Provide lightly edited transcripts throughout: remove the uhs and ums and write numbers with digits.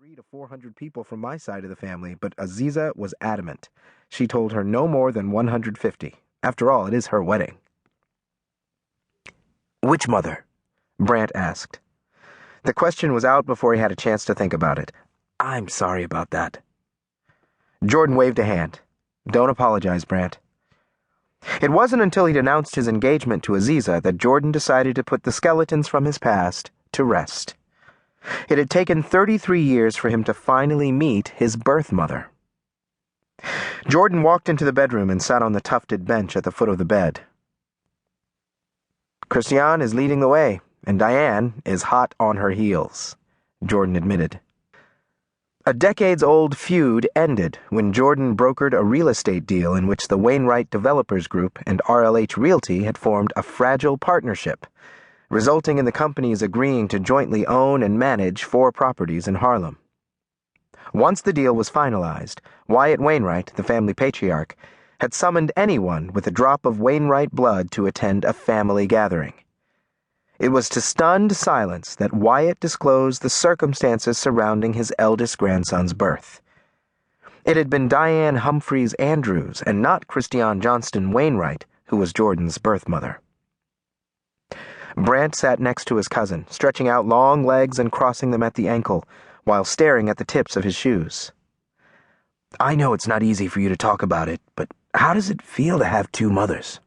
300 to 400 people from my side of the family, but Aziza was adamant. She told her no more than 150. After all, it is her wedding. Which mother? Brandt asked. The question was out before he had a chance to think about it. I'm sorry about that. Jordan waved a hand. Don't apologize, Brandt. It wasn't until he'd announced his engagement to Aziza that Jordan decided to put the skeletons from his past to rest. It had taken 33 years for him to finally meet his birth mother. Jordan walked into the bedroom and sat on the tufted bench at the foot of the bed. Christiane is leading the way, and Diane is hot on her heels, Jordan admitted. A decades-old feud ended when Jordan brokered a real estate deal in which the Wainwright Developers Group and RLH Realty had formed a fragile partnership, resulting in the companies agreeing to jointly own and manage 4 properties in Harlem. Once the deal was finalized, Wyatt Wainwright, the family patriarch, had summoned anyone with a drop of Wainwright blood to attend a family gathering. It was to stunned silence that Wyatt disclosed the circumstances surrounding his eldest grandson's birth. It had been Diane Humphreys Andrews and not Christiane Johnston Wainwright who was Jordan's birth mother. Brandt sat next to his cousin, stretching out long legs and crossing them at the ankle, while staring at the tips of his shoes. I know it's not easy for you to talk about it, but how does it feel to have 2 mothers?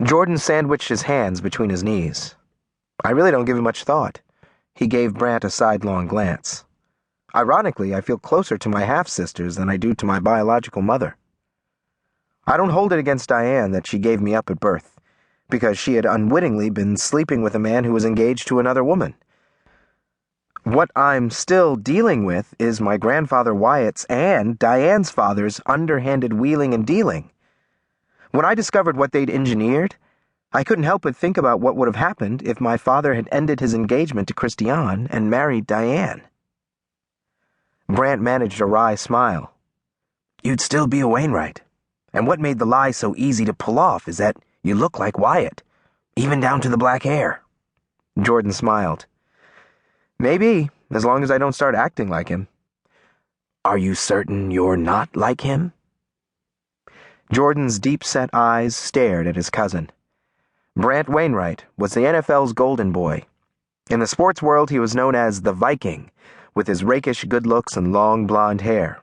Jordan sandwiched his hands between his knees. I really don't give it much thought. He gave Brandt a sidelong glance. Ironically, I feel closer to my half-sisters than I do to my biological mother. I don't hold it against Diane that she gave me up at birth, because she had unwittingly been sleeping with a man who was engaged to another woman. What I'm still dealing with is my grandfather Wyatt's and Diane's father's underhanded wheeling and dealing. When I discovered what they'd engineered, I couldn't help but think about what would have happened if my father had ended his engagement to Christiane and married Diane. Brandt managed a wry smile. You'd still be a Wainwright. And what made the lie so easy to pull off is that you look like Wyatt, even down to the black hair. Jordan smiled. Maybe, as long as I don't start acting like him. Are you certain you're not like him? Jordan's deep-set eyes stared at his cousin. Brandt Wainwright was the NFL's golden boy. In the sports world, he was known as the Viking, with his rakish good looks and long blonde hair.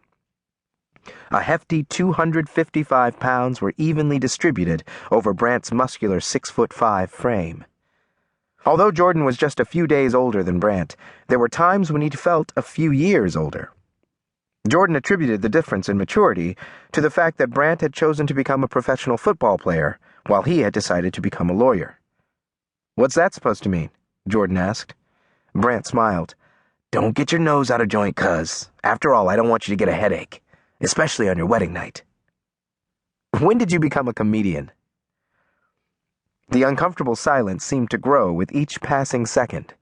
A hefty 255 pounds were evenly distributed over Brandt's muscular 6'5" frame. Although Jordan was just a few days older than Brandt, there were times when he'd felt a few years older. Jordan attributed the difference in maturity to the fact that Brandt had chosen to become a professional football player, while he had decided to become a lawyer. What's that supposed to mean? Jordan asked. Brandt smiled. Don't get your nose out of joint, cuz. After all, I don't want you to get a headache, especially on your wedding night. When did you become a comedian? The uncomfortable silence seemed to grow with each passing second.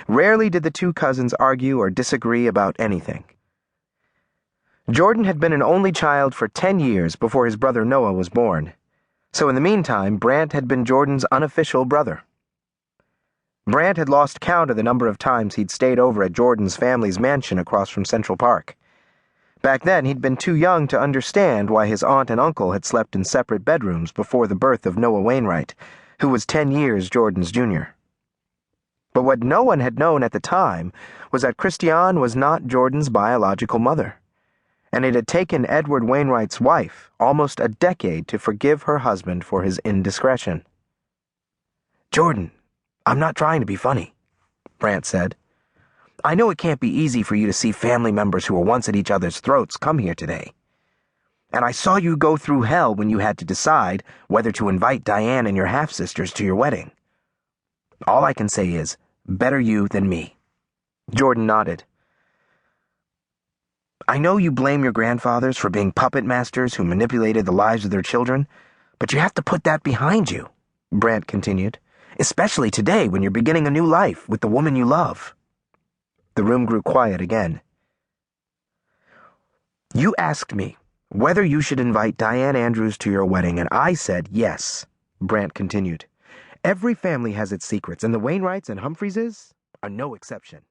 Rarely did the 2 cousins argue or disagree about anything. Jordan had been an only child for 10 years before his brother Noah was born, so in the meantime, Brandt had been Jordan's unofficial brother. Brandt had lost count of the number of times he'd stayed over at Jordan's family's mansion across from Central Park. Back then, he'd been too young to understand why his aunt and uncle had slept in separate bedrooms before the birth of Noah Wainwright, who was 10 years Jordan's junior. But what no one had known at the time was that Christiane was not Jordan's biological mother, and it had taken Edward Wainwright's wife almost a decade to forgive her husband for his indiscretion. Jordan, I'm not trying to be funny, Brandt said. I know it can't be easy for you to see family members who were once at each other's throats come here today. And I saw you go through hell when you had to decide whether to invite Diane and your half-sisters to your wedding. All I can say is, better you than me. Jordan nodded. I know you blame your grandfathers for being puppet masters who manipulated the lives of their children, but you have to put that behind you, Brandt continued, especially today when you're beginning a new life with the woman you love. The room grew quiet again. You asked me whether you should invite Diane Andrews to your wedding, and I said yes, Brandt continued. Every family has its secrets, and the Wainwrights and Humphreys are no exception.